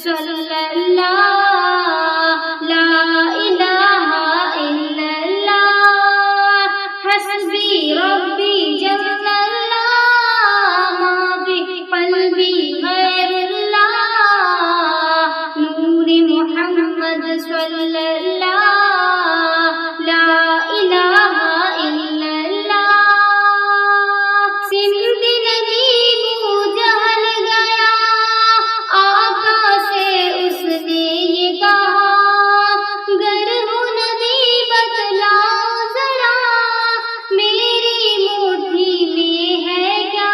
सल्लल्लाहु ला इलाहा इल्लल्लाह हस्बी रब्बी जल्लल्लाह मा फी क़ल्बी गैरुल्लाह नूर मुहम्मद सल्लल्लाहु ला इलाहा इल्लल्लाह सिंध नबी बू जहल गया आका से उसने ये कहा गर हो नबी बतलाओ जरा मेरी मुट्ठी में है क्या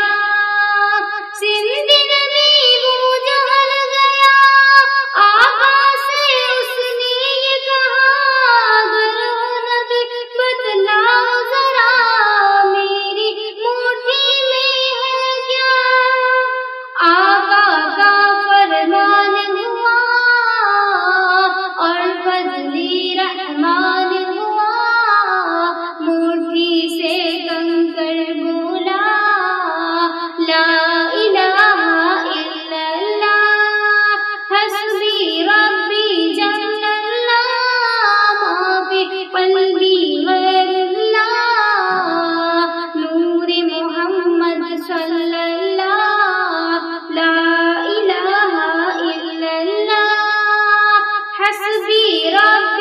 सिंध नबी बू जहल गया आका से उसने ये कहा गर हो नबी बतलाओ जरा मेरी मुट्ठी में है क्या आका का फरमान हुआ और फजली रहमान हुआ मुट्ठी से कंकर बोला ला इलाहा इल्लल्लाह हस्बी रब्बी जल्लल्लाह मा फी क़ल्बी गैरुल्लाह नूर मुहम्मद सल्लल्लाहु ला इलाहा इल्लल्लाह हस्बी रब्बी